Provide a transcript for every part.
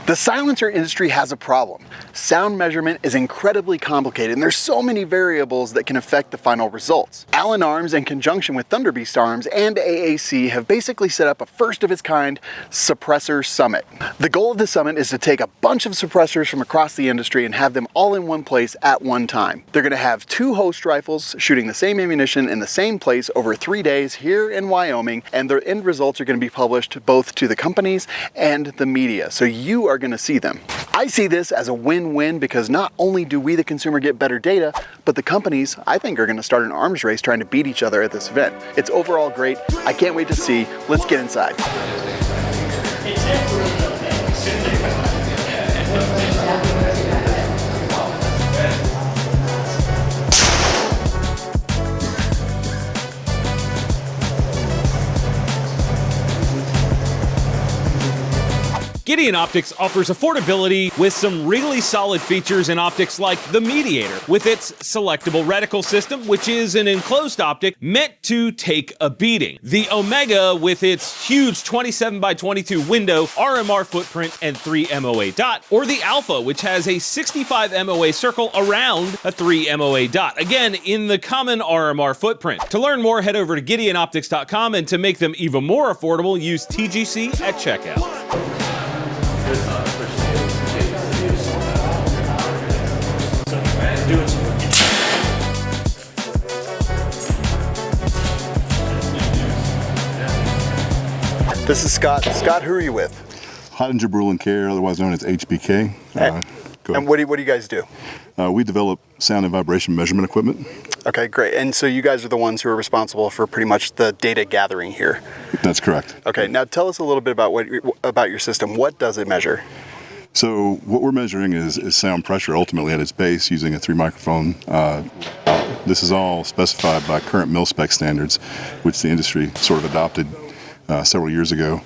The silencer industry has a problem. Sound measurement is incredibly complicated, and there's so many variables that can affect the final results. Allen Arms, in conjunction with Thunderbeast Arms and AAC, have basically set up a first-of-its-kind Suppressor Summit. The goal of the summit is to take a bunch of suppressors from across the industry and have them all in one place at one time. They're going to have 2 host rifles shooting the same ammunition in the same place over 3 days here in Wyoming, and their end results are going to be published both to the companies and the media, so you are going to see them. I see this as a win-win because not only do we, the consumer, get better data, but the companies, I think, are going to start an arms race trying to beat each other at this event. It's overall great. I can't wait to see. Let's get inside. Gideon Optics offers affordability with some really solid features in optics like the Mediator with its selectable reticle system, which is an enclosed optic meant to take a beating. The Omega with its huge 27x22 window, RMR footprint, and 3 MOA dot, or the Alpha, which has a 65 MOA circle around a 3 MOA dot, again in the common RMR footprint. To learn more, head over to GideonOptics.com, and to make them even more affordable, use TGC at checkout. This is Scott. Scott, who are you with? Hottinger Brule and Care, otherwise known as HBK. And what do you guys do? We develop sound and vibration measurement equipment. Okay, great. And so you guys are the ones who are responsible for pretty much the data gathering here. That's correct. Okay, now tell us a little bit about your system. What does it measure? So what we're measuring is sound pressure ultimately at its base using a 3 microphone. This is all specified by current mil-spec standards, which the industry sort of adopted several years ago.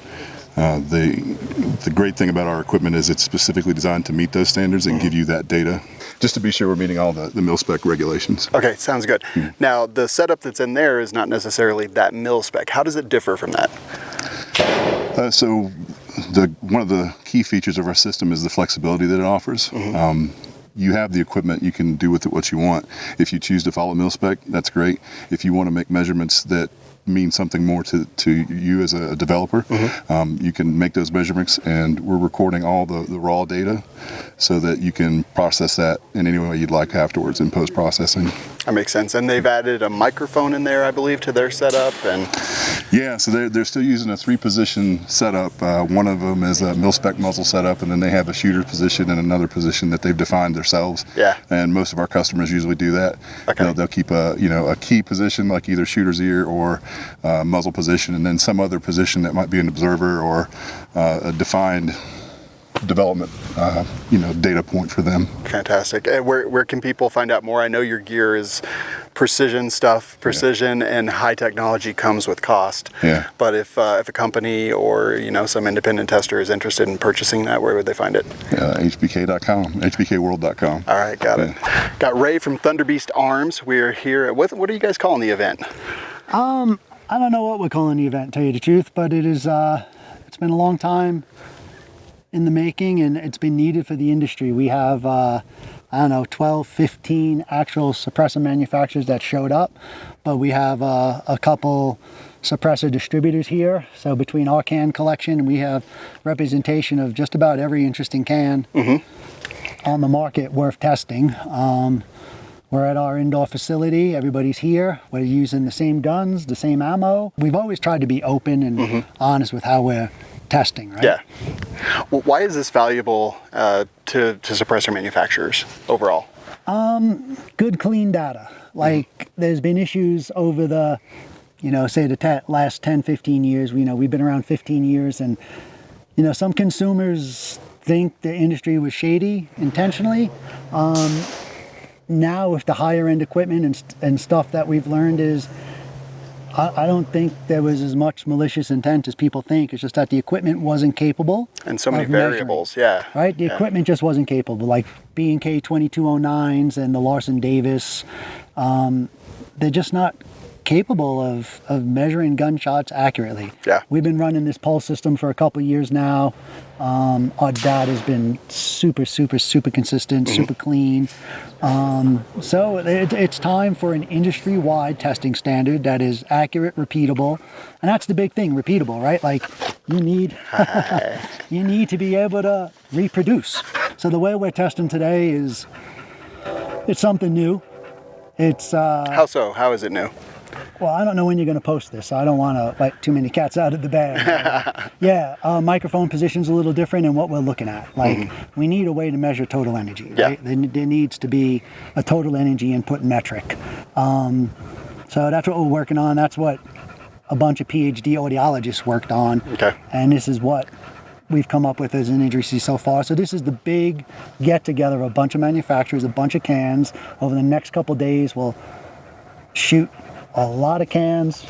The great thing about our equipment is it's specifically designed to meet those standards and give you that data, just to be sure we're meeting all the mil-spec regulations. Okay, sounds good. Now, the setup that's in there is not necessarily that mil-spec. How does it differ from that? So one of the key features of our system is the flexibility that it offers. You have the equipment, you can do with it what you want. If you choose to follow mil-spec, that's great. If you want to make measurements that mean something more to you as a developer, you can make those measurements, and we're recording all the raw data so that you can process that in any way you'd like afterwards in post-processing. That makes sense. And they've added a microphone in there, I believe, to their setup. And yeah, so they're still using a 3-position setup. One of them is a mil-spec muzzle setup, and then they have a shooter position and another position that they've defined themselves. Yeah. And most of our customers usually do that. Okay. They'll keep a key position like either shooter's ear or muzzle position, and then some other position that might be an observer or a defined development data point for them. Fantastic. And where can people find out more? I know your gear is precision stuff. Precision and high technology comes with cost. Yeah. But if a company or some independent tester is interested in purchasing that, where would they find it? HBK.com, HBKworld.com. All right, got it. Got Ray from Thunderbeast Arms. We're here. What are you guys calling the event? I don't know what we're calling the event, to tell you the truth, but it is. It's been a long time in the making, and it's been needed for the industry. We have, 12, 15 actual suppressor manufacturers that showed up, but we have a couple suppressor distributors here. So between our can collection, we have representation of just about every interesting can on the market worth testing. We're at our indoor facility. Everybody's here. We're using the same guns, the same ammo. We've always tried to be open and honest with how we're testing, right? Yeah. Well, why is this valuable to suppressor manufacturers overall? Good, clean data. Like, there's been issues over the, say the last 10, 15 years. We've been around 15 years, and, some consumers think the industry was shady intentionally. Now with the higher end equipment and stuff that we've learned is, I don't think there was as much malicious intent as people think. It's just that the equipment wasn't capable. And so many variables, measuring, right? The equipment just wasn't capable. Like B&K 2209s and the Larson Davis, they're just not capable of measuring gunshots accurately. Yeah. We've been running this pulse system for a couple of years now. Our data has been super consistent, super clean. So it's time for an industry-wide testing standard that is accurate, repeatable, and that's the big thing, repeatable, right? Like you need you need to be able to reproduce. So the way we're testing today is it's something new. It's How so? How is it new? well, I don't know when you're going to post this, so I don't want to let too many cats out of the bag. Microphone position's a little different in what we're looking at. Like, we need a way to measure total energy, right? There needs to be a total energy input metric. So that's what we're working on. That's what a bunch of PhD audiologists worked on. Okay. And this is what we've come up with as an industry so far. So this is the big get-together of a bunch of manufacturers, a bunch of cans. Over the next couple days, we'll shoot a lot of cans.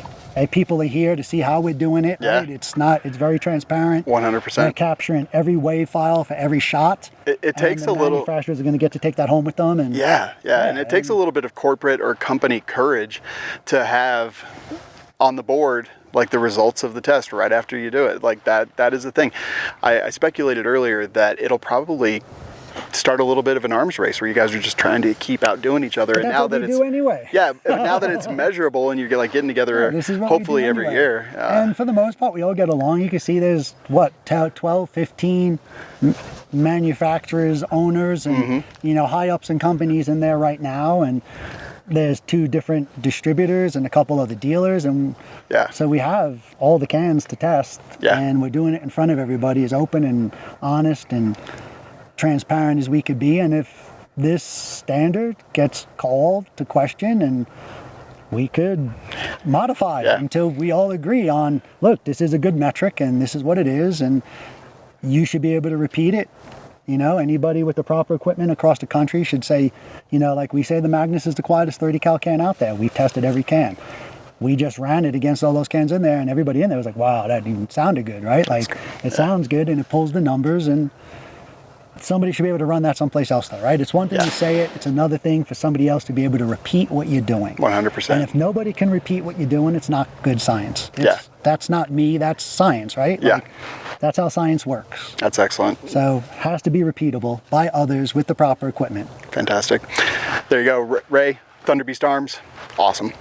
People are here to see how we're doing it. Yeah. Right? It's very transparent. 100%. We're capturing every wave file for every shot. It takes a little. Manufacturers are going to get to take that home with them. And and it takes a little bit of corporate or company courage to have on the board like the results of the test right after you do it. Like that is the thing. I speculated earlier that it'll probably start a little bit of an arms race where you guys are just trying to keep outdoing each other. But and that's now what that we it's do anyway. now that it's measurable and you're like getting together This is what we hopefully do every anyway. year. And for the most part, we all get along. You can see there's 12, 15 manufacturers, owners, and high ups and companies in there right now. And there's 2 different distributors and a couple of the dealers, and so we have all the cans to test, and we're doing it in front of everybody as open and honest and transparent as we could be. And if this standard gets called to question, and we could modify it until we all agree on, look, this is a good metric and this is what it is, and you should be able to repeat it. Anybody with the proper equipment across the country should say, like we say, the Magnus is the quietest 30 cal can out there. We've tested every can. We just ran it against all those cans in there, and everybody in there was like, wow, that even sounded good, right? Like, it sounds good, and it pulls the numbers, and somebody should be able to run that someplace else though, right? It's one thing to say it, it's another thing for somebody else to be able to repeat what you're doing. 100%. And if nobody can repeat what you're doing, it's not good science. That's not me, that's science, right? Like, that's how science works. That's excellent. So it has to be repeatable by others with the proper equipment. Fantastic. There you go, Ray, Thunderbeast Arms. Awesome.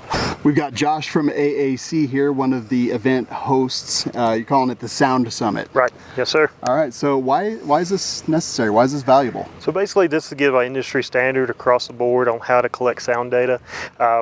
We've got Josh from AAC here, one of the event hosts. You're calling it the Sound Summit. Right. Yes, sir. All right. So why is this necessary? Why is this valuable? So basically, this is to give an industry standard across the board on how to collect sound data.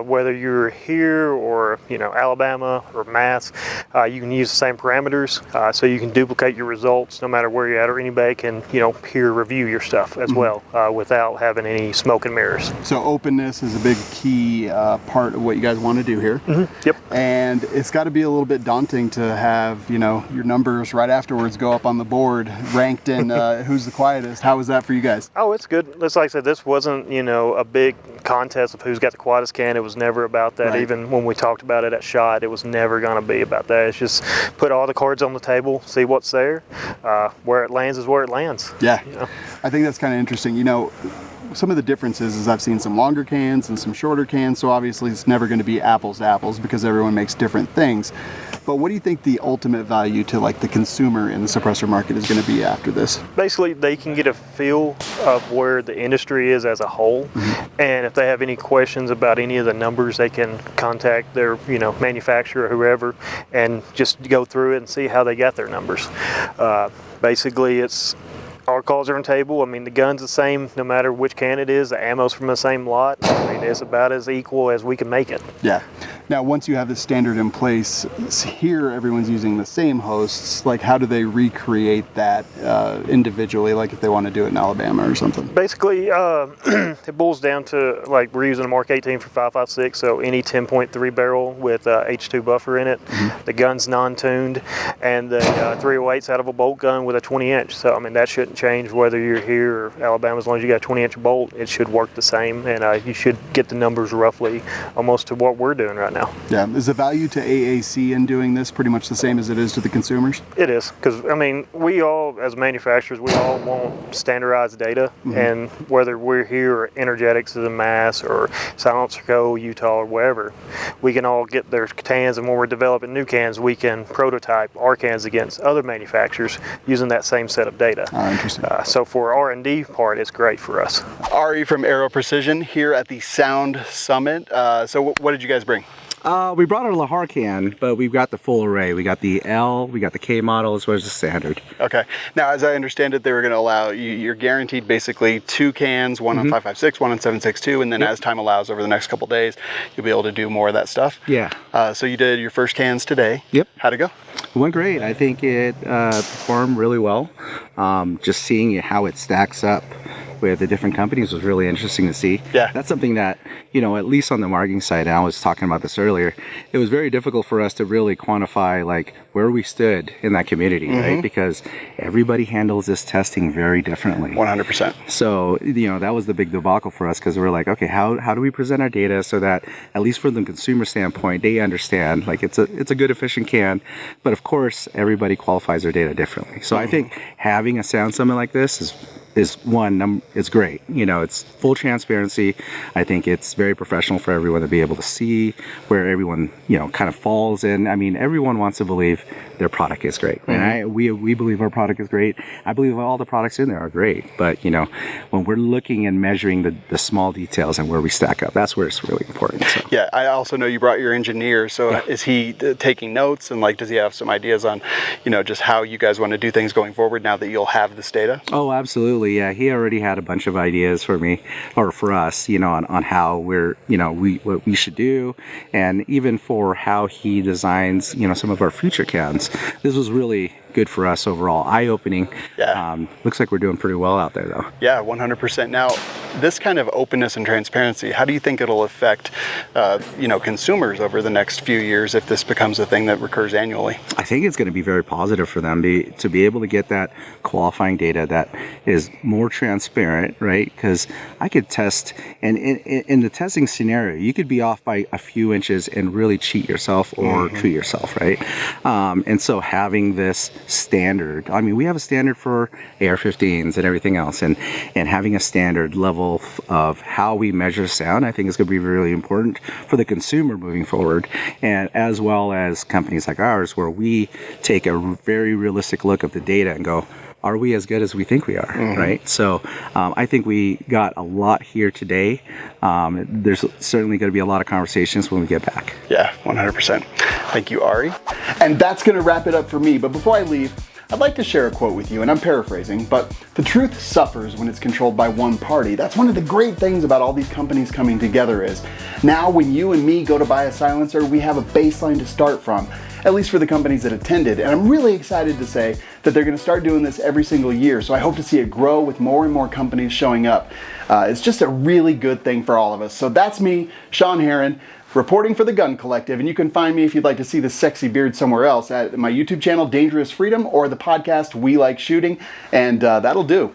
Whether you're here or Alabama or Mass, you can use the same parameters, so you can duplicate your results no matter where you're at, or anybody can peer review your stuff as well without having any smoke and mirrors. So openness is a big key part of what you guys want to do here. Yep. And it's got to be a little bit daunting to have your numbers right afterwards go up on the board ranked in who's the quietest. How was that for you guys? Oh, it's good. Just like I said, this wasn't a big contest of who's got the quietest can. It was never about that. Right. Even when we talked about it at SHOT, it was never going to be about that. It's just put all the cards on the table, see what's there. Where it lands is where it lands. Yeah. I think that's kind of interesting. Some of the differences is I've seen some longer cans and some shorter cans, so obviously it's never going to be apples to apples because everyone makes different things. But what do you think the ultimate value to like the consumer in the suppressor market is going to be after this? Basically, they can get a feel of where the industry is as a whole, and if they have any questions about any of the numbers, they can contact their manufacturer or whoever and just go through it and see how they got their numbers. Basically, it's our calls are on table. I mean, the gun's the same no matter which can it is. The ammo's from the same lot. I mean, it's about as equal as we can make it. Yeah. Now, once you have the standard in place, here everyone's using the same hosts. Like, how do they recreate that individually, like if they want to do it in Alabama or something? Basically, it boils down to, like, we're using a Mark 18 for 5.56, so any 10.3 barrel with H2 buffer in it. The gun's non-tuned, and the 308's out of a bolt gun with a 20-inch. So, I mean, that shouldn't change whether you're here or Alabama. As long as you got a 20-inch bolt, it should work the same, and you should get the numbers roughly almost to what we're doing right now. Yeah. Is the value to AAC in doing this pretty much the same as it is to the consumers? It is, because I mean, we all, as manufacturers, we all want standardized data, and whether we're here or Energetics is in Mass or Silencer Co., Utah, or wherever, we can all get their cans, and when we're developing new cans, we can prototype our cans against other manufacturers using that same set of data. Oh, interesting. So for R&D part, it's great for us. Ari from Aero Precision here at the Sound Summit. So what did you guys bring? We brought our Lahar can, but we've got the full array. We got the L, we got the K model, as well as the standard. Okay. Now, as I understand it, they were going to allow you're guaranteed basically 2 cans, one on 5.56, one on 7.62, and then as time allows over the next couple days, you'll be able to do more of that stuff. Yeah. So you did your first cans today. Yep. How'd it go? It went great. I think it performed really well. Just seeing how it stacks up with the different companies was really interesting to see. Yeah. That's something that, at least on the marketing side, and I was talking about this earlier, it was very difficult for us to really quantify like where we stood in that community, right? Because everybody handles this testing very differently. 100%. So, that was the big debacle for us, because we're like, okay, how do we present our data so that at least from the consumer standpoint, they understand like it's a good efficient can, but of course everybody qualifies their data differently. So I think having a Sound Summit like this is it's great. It's full transparency. I think it's very professional for everyone to be able to see where everyone, kind of falls in. I mean, everyone wants to believe their product is great. And we believe our product is great. I believe all the products in there are great. But, when we're looking and measuring the small details and where we stack up, that's where it's really important. So. Yeah, I also know you brought your engineer. So is he taking notes, and does he have some ideas on, just how you guys want to do things going forward now that you'll have this data? Oh, absolutely. Yeah, he already had a bunch of ideas for me, or for us, on how we're, what we should do, and even for how he designs, some of our future cans. This was really good for us overall, eye-opening. Yeah. Looks like we're doing pretty well out there, though. Yeah, 100%. Now, this kind of openness and transparency, how do you think it'll affect, consumers over the next few years if this becomes a thing that recurs annually? I think it's going to be very positive for them to be able to get that qualifying data that is more transparent, right? Because I could test, and in the testing scenario, you could be off by a few inches and really cheat yourself or treat yourself, right? And so having this standard, I mean, we have a standard for AR-15s and everything else, and having a standard level of how we measure sound, I think is going to be really important for the consumer moving forward, and as well as companies like ours, where we take a very realistic look at the data and go, are we as good as we think we are, right? So I think we got a lot here today. There's certainly going to be a lot of conversations when we get back. Yeah, 100%. Thank you, Ari. And that's going to wrap it up for me. But before I leave, I'd like to share a quote with you, and I'm paraphrasing, but the truth suffers when it's controlled by one party. That's one of the great things about all these companies coming together is now when you and me go to buy a silencer, we have a baseline to start from, at least for the companies that attended. And I'm really excited to say that they're going to start doing this every single year. So I hope to see it grow with more and more companies showing up. It's just a really good thing for all of us. So that's me, Shawn Heron, reporting for the Gun Collective, and you can find me if you'd like to see this sexy beard somewhere else at my YouTube channel, Dangerous Freedom, or the podcast, We Like Shooting, and that'll do.